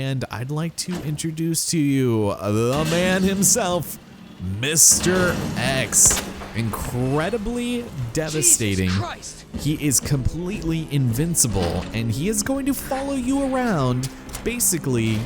and I'd like to introduce to you the man himself, Mr. X. Incredibly devastating. He is completely invincible, and he is going to follow you around basically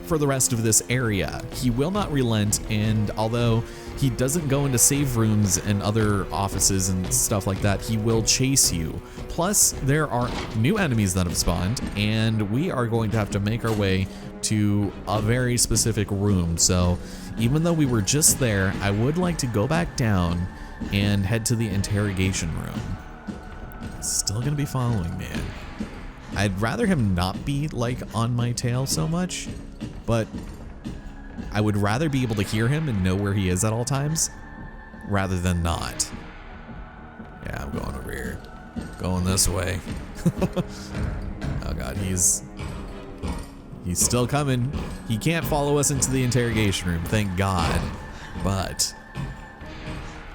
for the rest of this area. He will not relent, and although he doesn't go into save rooms and other offices and stuff like that, he will chase you. Plus, there are new enemies that have spawned, and we are going to have to make our way to a very specific room. So even though we were just there, I would like to go back down and head to the interrogation room. Still gonna be following me. I'd rather him not be like on my tail so much, but I would rather be able to hear him and know where he is at all times rather than not. Yeah, I'm going over here. Going this way. Oh god, he's still coming. He can't follow us into the interrogation room, thank God. But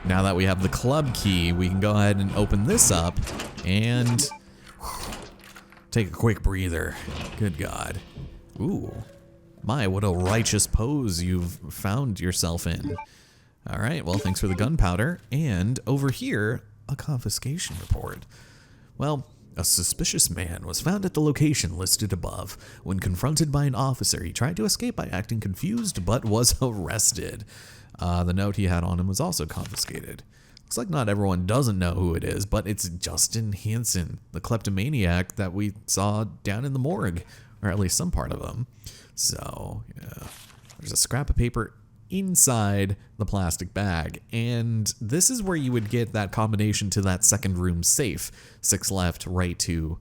now that we have the club key, we can go ahead and open this up and take a quick breather. Good God. Ooh. My, what a righteous pose you've found yourself in. All right, well, thanks for the gunpowder. And over here, a confiscation report. Well, a suspicious man was found at the location listed above. When confronted by an officer, he tried to escape by acting confused, but was arrested. The note he had on him was also confiscated. Looks like not everyone doesn't know who it is, but it's Justin Hansen, the kleptomaniac that we saw down in the morgue, or at least some part of him. So, yeah, there's a scrap of paper inside the plastic bag, and this is where you would get that combination to that second room safe. 6 left, right 2,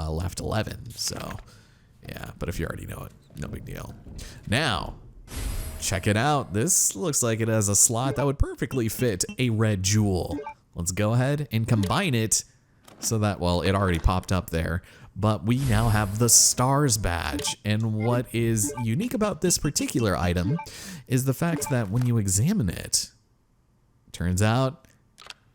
left 11. So, yeah, but if you already know it, no big deal. Now, check it out. This looks like it has a slot that would perfectly fit a red jewel. Let's go ahead and combine it so that, well, it already popped up there, but we now have the stars badge. And what is unique about this particular item is the fact that when you examine it, turns out,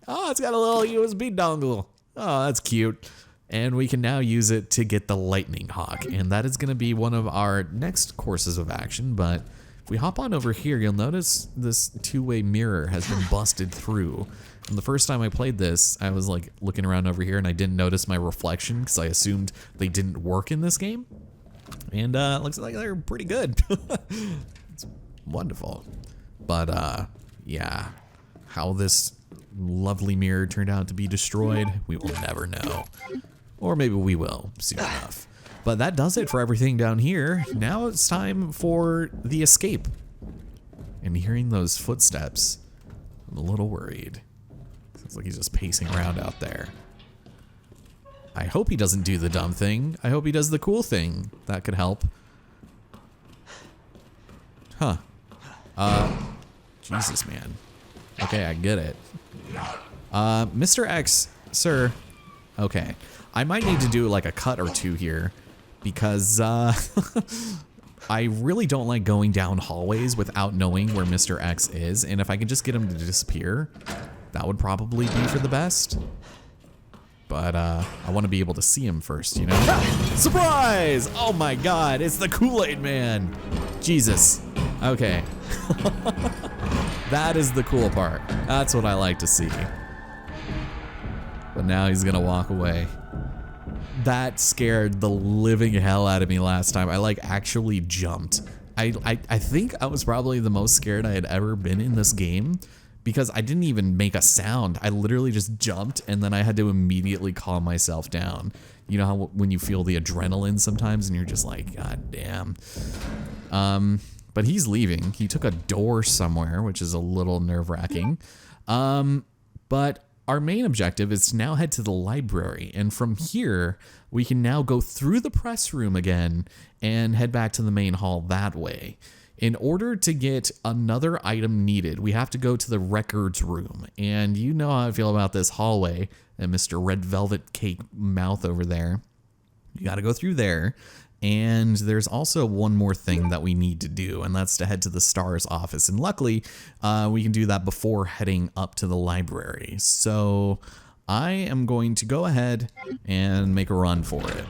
oh, it's got a little USB dongle. Oh, that's cute. And we can now use it to get the lightning hawk. And that is going to be one of our next courses of action. But if we hop on over here, you'll notice this two-way mirror has been busted through. And the first time I played this, I was like looking around over here and I didn't notice my reflection because I assumed they didn't work in this game. And it looks like they're pretty good. It's wonderful. But yeah, how this lovely mirror turned out to be destroyed, we will never know. Or maybe we will soon enough. But that does it for everything down here. Now it's time for the escape. And hearing those footsteps, I'm a little worried. Sounds like he's just pacing around out there. I hope he doesn't do the dumb thing. I hope he does the cool thing. That could help. Huh. Jesus, man. Okay, I get it. Mr. X, sir. Okay. I might need to do like a cut or two here because I really don't like going down hallways without knowing where Mr. X is, and if I can just get him to disappear, that would probably be for the best. But I want to be able to see him first, you know? Surprise! Oh my god, it's the Kool-Aid Man! Jesus. Okay. That is the cool part. That's what I like to see. But now he's gonna walk away. That scared the living hell out of me last time. I like actually jumped. I think I was probably the most scared I had ever been in this game because I didn't even make a sound. I literally just jumped and then I had to immediately calm myself down. You know how when you feel the adrenaline sometimes and you're just like, God damn. But he's leaving. He took a door somewhere, which is a little nerve-wracking. But our main objective is to now head to the library, and from here, we can now go through the press room again and head back to the main hall that way. In order to get another item needed, we have to go to the records room, and you know how I feel about this hallway and Mr. Red Velvet Cake Mouth over there. You gotta go through there. And there's also one more thing that we need to do, and that's to head to the STARS office. And luckily, we can do that before heading up to the library. So I am going to go ahead and make a run for it.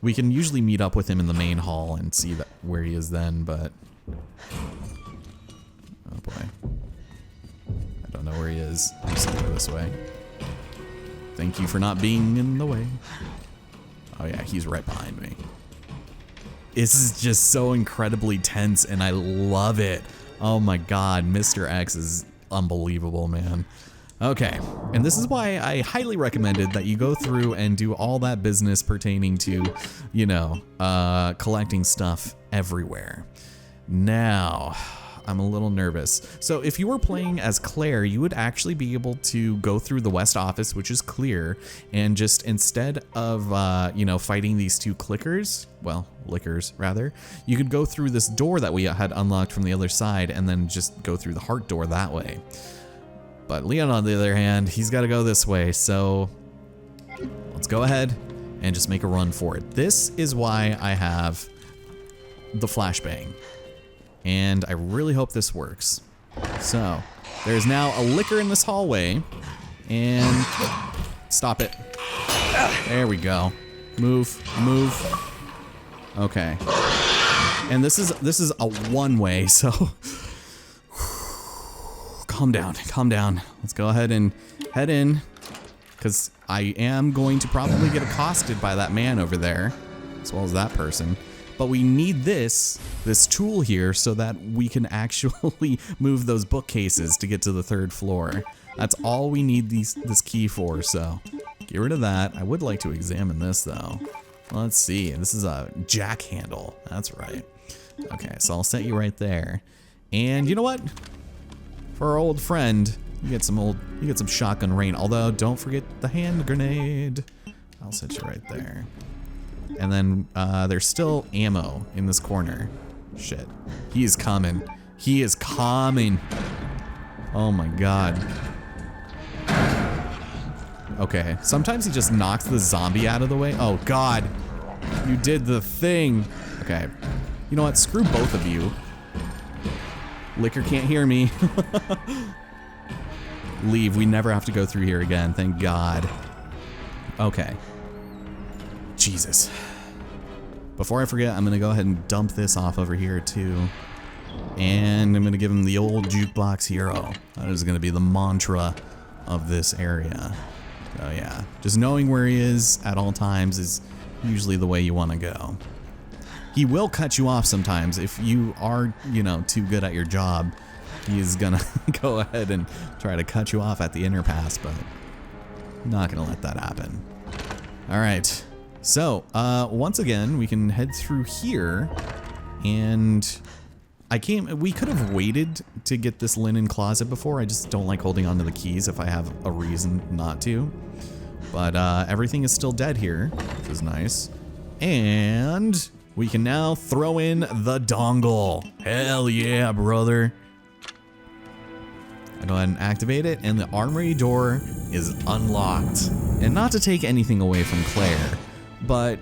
We can usually meet up with him in the main hall and see that where he is then, but... Oh boy. I don't know where he is. I'm just gonna go this way. Thank you for not being in the way. Oh yeah, he's right behind me. This is just so incredibly tense and I love it. Oh my god, Mr. X is unbelievable, man. Okay, and this is why I highly recommended that you go through and do all that business pertaining to, you know, collecting stuff everywhere. Now, I'm a little nervous. So if you were playing as Claire, you would actually be able to go through the West Office, which is clear, and just instead of, you know, fighting these two clickers, well, lickers rather, you could go through this door that we had unlocked from the other side and then just go through the heart door that way. But Leon, on the other hand, he's got to go this way, so let's go ahead and just make a run for it. This is why I have the flashbang, and I really hope this works. So, there's now a licker in this hallway, and stop it. There we go. Move, move. Okay. And this is a one-way, so... Calm down, calm down. Let's go ahead and head in, because I am going to probably get accosted by that man over there, as well as that person. But we need this tool here so that we can actually move those bookcases to get to the 3rd floor. That's all we need this key for, so get rid of that. I would like to examine this though. Let's see, this is a jack handle, that's right. Okay, so I'll set you right there. And you know what? For our old friend, you get some shotgun rain. Although, don't forget the hand grenade. I'll set you right there. And then there's still ammo in this corner. Shit, he is coming. He is coming. Oh my god. Okay, sometimes he just knocks the zombie out of the way. Oh god, you did the thing. Okay, you know what? Screw both of you. Licker can't hear me. Leave. We never have to go through here again. Thank God. Okay. Jesus. Before I forget, I'm going to go ahead and dump this off over here too. And I'm going to give him the old jukebox hero. That is going to be the mantra of this area. So yeah, just knowing where he is at all times is usually the way you want to go. He will cut you off sometimes if you are, you know, too good at your job. He is gonna go ahead and try to cut you off at the inner pass, but I'm not gonna let that happen. All right, so once again, we can head through here, and we could have waited to get this linen closet before. I just don't like holding onto the keys if I have a reason not to. But everything is still dead here, which is nice. And we can now throw in the dongle. Hell yeah, brother. I go ahead and activate it, and the armory door is unlocked. And not to take anything away from Claire, but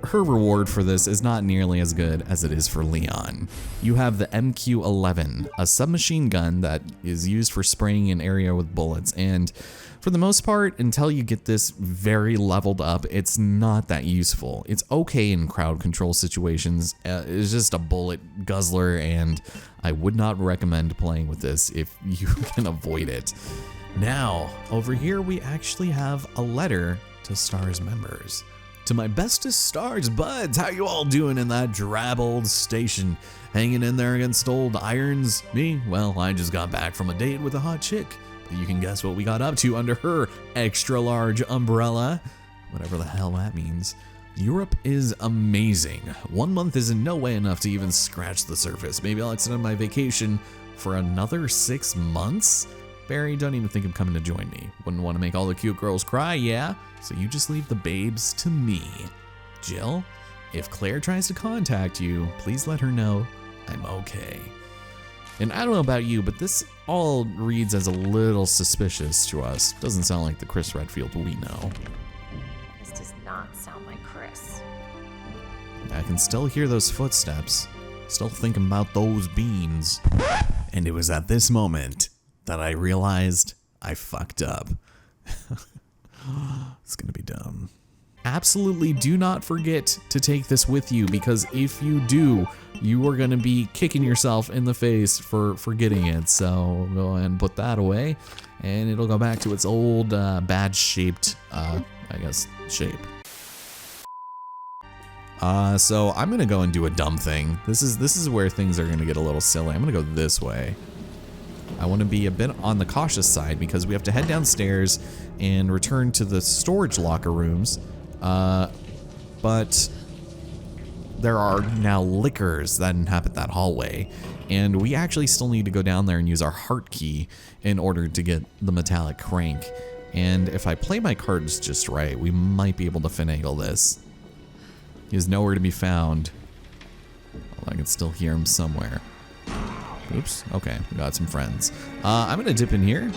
her reward for this is not nearly as good as it is for Leon. You have the MQ-11, a submachine gun that is used for spraying an area with bullets, and for the most part, until you get this very leveled up, it's not that useful. It's okay in crowd control situations. It's just a bullet guzzler, and I would not recommend playing with this if you can avoid it. Now, over here we actually have a letter to STARS members. To my bestest STARS buds, how you all doing in that drab old station? Hanging in there against old irons? Me? Well, I just got back from a date with a hot chick. You can guess what we got up to under her extra large umbrella. Whatever the hell that means. Europe is amazing. 1 month is in no way enough to even scratch the surface. Maybe I'll extend my vacation for another 6 months? Barry, don't even think of coming to join me. Wouldn't want to make all the cute girls cry, yeah? So you just leave the babes to me. Jill, if Claire tries to contact you, please let her know I'm okay. And I don't know about you, but this all reads as a little suspicious to us. Doesn't sound like the Chris Redfield we know. This does not sound like Chris. I can still hear those footsteps. Still thinking about those beans. And it was at this moment that I realized I fucked up. It's gonna be dumb. absolutely do not forget to take this with you, because if you do, you are going to be kicking yourself in the face for forgetting it. So go ahead and put that away, and it'll go back to its old badge-shaped, I guess, shape. So I'm gonna go and do a dumb thing. This is where things are gonna get a little silly. I'm gonna go this way. I want to be a bit on the cautious side because we have to head downstairs and return to the storage locker rooms. But there are now lickers that inhabit that hallway, and we actually still need to go down there and use our heart key in order to get the metallic crank. And if I play my cards just right, we might be able to finagle this. He is nowhere to be found. Well, I can still hear him somewhere. Oops, okay, we got some friends. I'm gonna dip in here,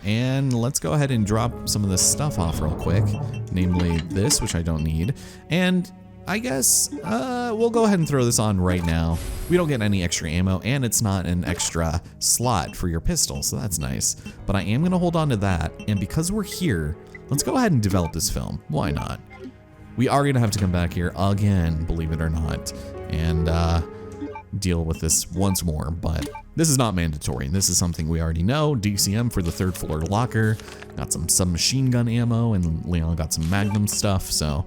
and let's go ahead and drop some of this stuff off real quick, namely this, which I don't need. And I guess we'll go ahead and throw this on right now. We don't get any extra ammo, and it's not an extra slot for your pistol, so that's nice. But I am gonna hold on to that, and because we're here, let's go ahead and develop this film. Why not? We are gonna have to come back here again, believe it or not, and deal with this once more, but this is not mandatory. This is something we already know. DCM for the 3rd floor locker. Got some submachine gun ammo, and Leon got some Magnum stuff, so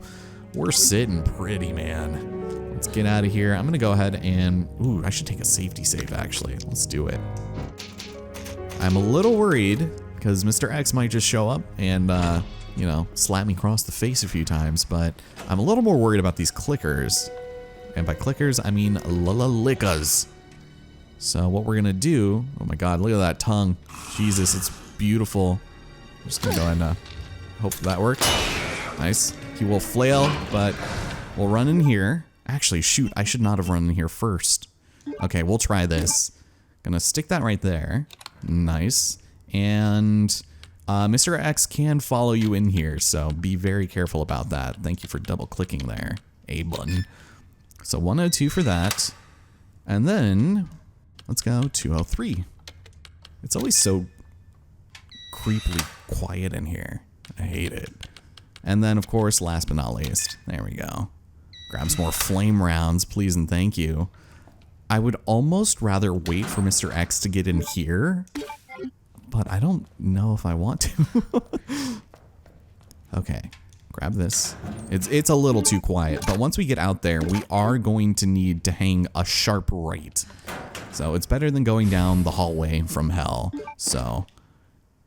we're sitting pretty, man. Let's get out of here. I'm gonna go ahead and, ooh, I should take a safety save actually. Let's do it. I'm a little worried because Mr. X might just show up and you know, slap me across the face a few times, but I'm a little more worried about these clickers. And by clickers, I mean lickas. So what we're gonna do, oh my god, look at that tongue. Jesus, it's beautiful. I'm just gonna go and hope that works. Nice. He will flail, but we'll run in here. Actually, shoot, I should not have run in here first. Okay, we'll try this. Gonna stick that right there. Nice. And Mr. X can follow you in here, so be very careful about that. Thank you for double clicking there. A button. So 102 for that. And then let's go 203. It's always so creepily quiet in here. I hate it. And then of course, last but not least, there we go. Grab some more flame rounds, please and thank you. I would almost rather wait for Mr. X to get in here, but I don't know if I want to. Okay, grab this. It's a little too quiet, but once we get out there, we are going to need to hang a sharp right. So it's better than going down the hallway from hell. So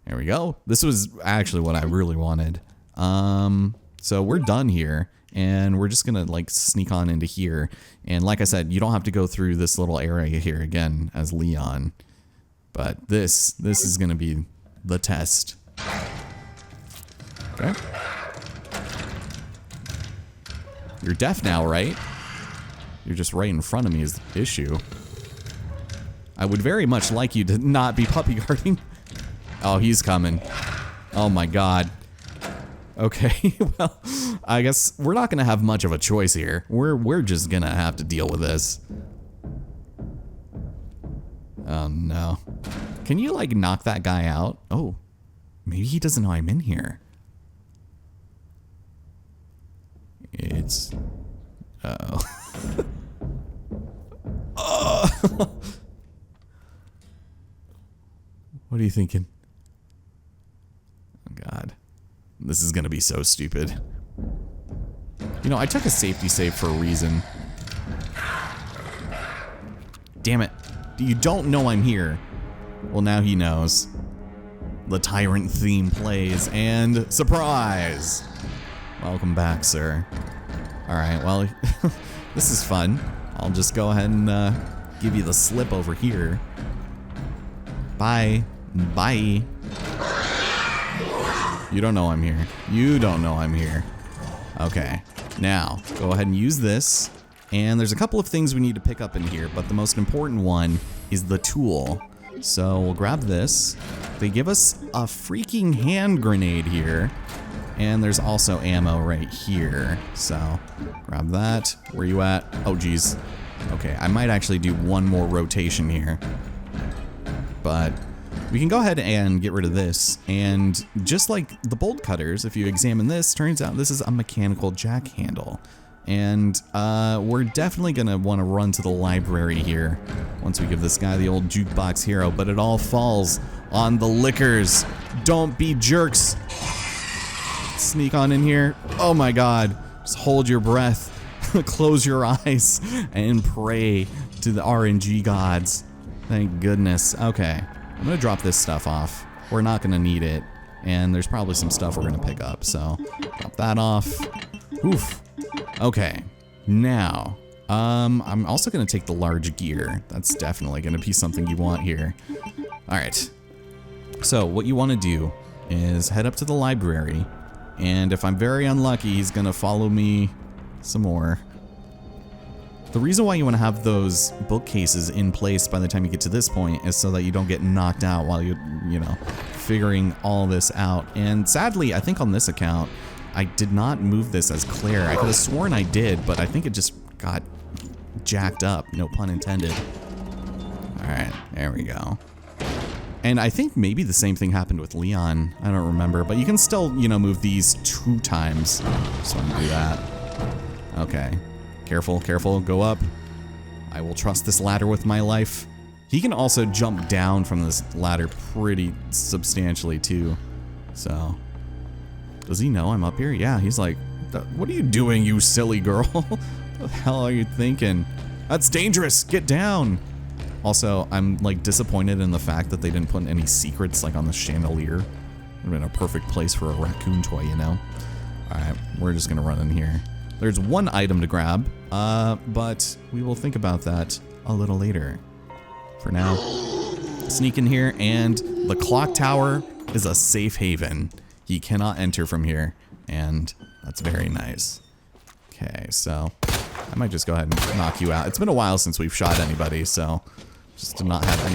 there we go. This was actually what I really wanted. So we're done here, and we're just gonna like sneak on into here. And like I said, you don't have to go through this little area here again as Leon. But this is gonna be the test. Okay. You're deaf now, right? You're just right in front of me is the issue. I would very much like you to not be puppy guarding. Oh, he's coming. Oh my god. Okay, well, I guess we're not gonna have much of a choice here. We're just gonna have to deal with this. Oh no. Can you like knock that guy out? Oh, maybe he doesn't know I'm in here. It's... Uh-oh. Oh. What are you thinking? Oh god. This is gonna be so stupid. You know, I took a safety save for a reason. Damn it. You don't know I'm here. Well, now he knows. The Tyrant theme plays, and surprise! Welcome back, sir. Alright, well, this is fun. I'll just go ahead and give you the slip over here. Bye. Bye. You don't know I'm here. You don't know I'm here. Okay, now, go ahead and use this. And there's a couple of things we need to pick up in here, but the most important one is the tool. So we'll grab this. They give us a freaking hand grenade here. And there's also ammo right here. So grab that. Where you at? Oh, geez. Okay, I might actually do one more rotation here. But we can go ahead and get rid of this. And just like the bolt cutters, if you examine this, turns out this is a mechanical jack handle. And we're definitely gonna wanna run to the library here once we give this guy the old jukebox hero, but it all falls on the lickers. Don't be jerks. Sneak on in here. Oh my God, just hold your breath, close your eyes, and pray to the RNG gods. Thank goodness. Okay, I'm gonna drop this stuff off. We're not gonna need it, and there's probably some stuff we're gonna pick up, so drop that off. Oof. Okay, now, I'm also gonna take the large gear. That's definitely gonna be something you want here. All right, so what you wanna do is head up to the library, and if I'm very unlucky, he's gonna follow me some more. The reason why you wanna have those bookcases in place by the time you get to this point is so that you don't get knocked out while you know, figuring all this out. And sadly, I think on this account, I did not move this as Claire. I could have sworn I did, but I think it just got jacked up, no pun intended. All right, there we go. And I think maybe the same thing happened with Leon. I don't remember, but you can still, you know, move these 2 times. Just want to do that. Okay, careful, careful, go up. I will trust this ladder with my life. He can also jump down from this ladder pretty substantially too, so. Does he know I'm up here? Yeah, he's like, what are you doing, you silly girl? What the hell are you thinking? That's dangerous, get down. Also, I'm like disappointed in the fact that they didn't put any secrets like on the chandelier. Would have been a perfect place for a raccoon toy, you know? All right, we're just gonna run in here. There's 1 item to grab, but we will think about that a little later. For now, sneak in here, and the clock tower is a safe haven. He cannot enter from here, and that's very nice. Okay, so I might just go ahead and knock you out. It's been a while since we've shot anybody, so just to not have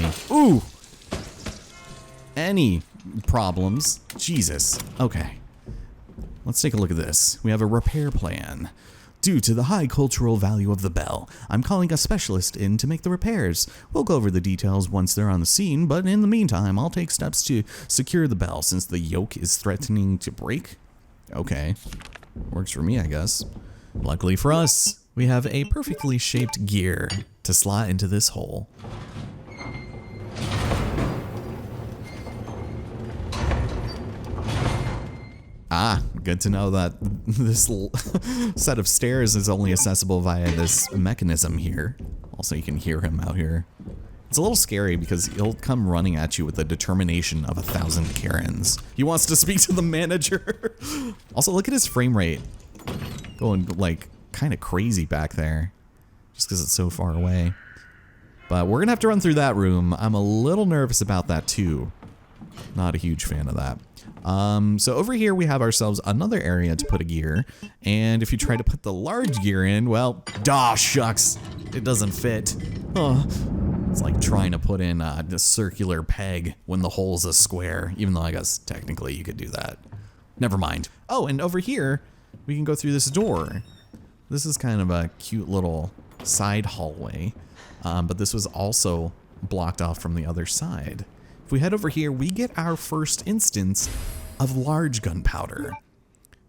any problems. Jesus. Okay, let's take a look at this. We have a repair plan. Due to the high cultural value of the bell, I'm calling a specialist in to make the repairs. We'll go over the details once they're on the scene, but in the meantime, I'll take steps to secure the bell since the yoke is threatening to break. Okay, works for me, I guess. Luckily for us, we have a perfectly shaped gear to slot into this hole. Ah, good to know that this set of stairs is only accessible via this mechanism here. Also, you can hear him out here. It's a little scary because he'll come running at you with the determination of 1,000 Karens. He wants to speak to the manager. Also, look at his frame rate. Going like kind of crazy back there. Just because it's so far away. But we're gonna have to run through that room. I'm a little nervous about that too. Not a huge fan of that. So over here we have ourselves another area to put a gear, and if you try to put the large gear in, well, daw shucks, it doesn't fit. It's like trying to put in a circular peg when the hole's a square, even though I guess technically you could do that. Never mind. Oh, and over here we can go through this door. This is kind of a cute little side hallway, but this was also blocked off from the other side. If we head over here, we get our first instance of large gunpowder.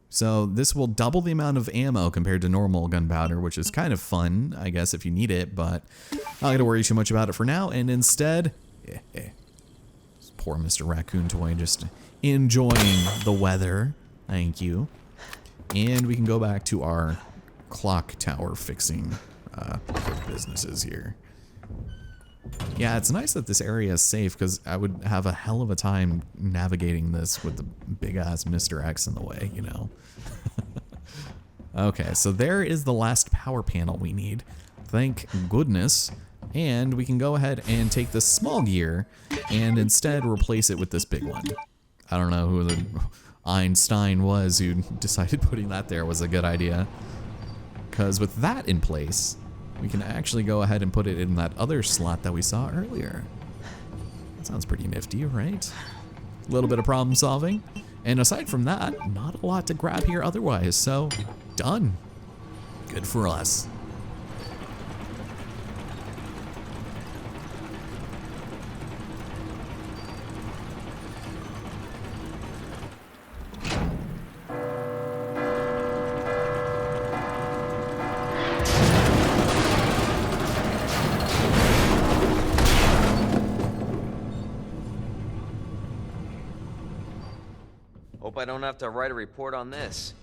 So this will double the amount of ammo compared to normal gunpowder, which is kind of fun, I guess, if you need it, but not gonna worry too much about it for now. And instead, poor Mr. Raccoon Toy just enjoying the weather. Thank you. And we can go back to our clock tower fixing businesses here. Yeah, it's nice that this area is safe because I would have a hell of a time navigating this with the big ass Mr. X in the way, you know. Okay, so there is the last power panel we need. Thank goodness. And we can go ahead and take this small gear and instead replace it with this big one. I don't know who the Einstein was who decided putting that there was a good idea. Because with that in place, we can actually go ahead and put it in that other slot that we saw earlier. That sounds pretty nifty, right? A little bit of problem solving. And aside from that, not a lot to grab here otherwise, so done. Good for us. Hope I don't have to write a report on this.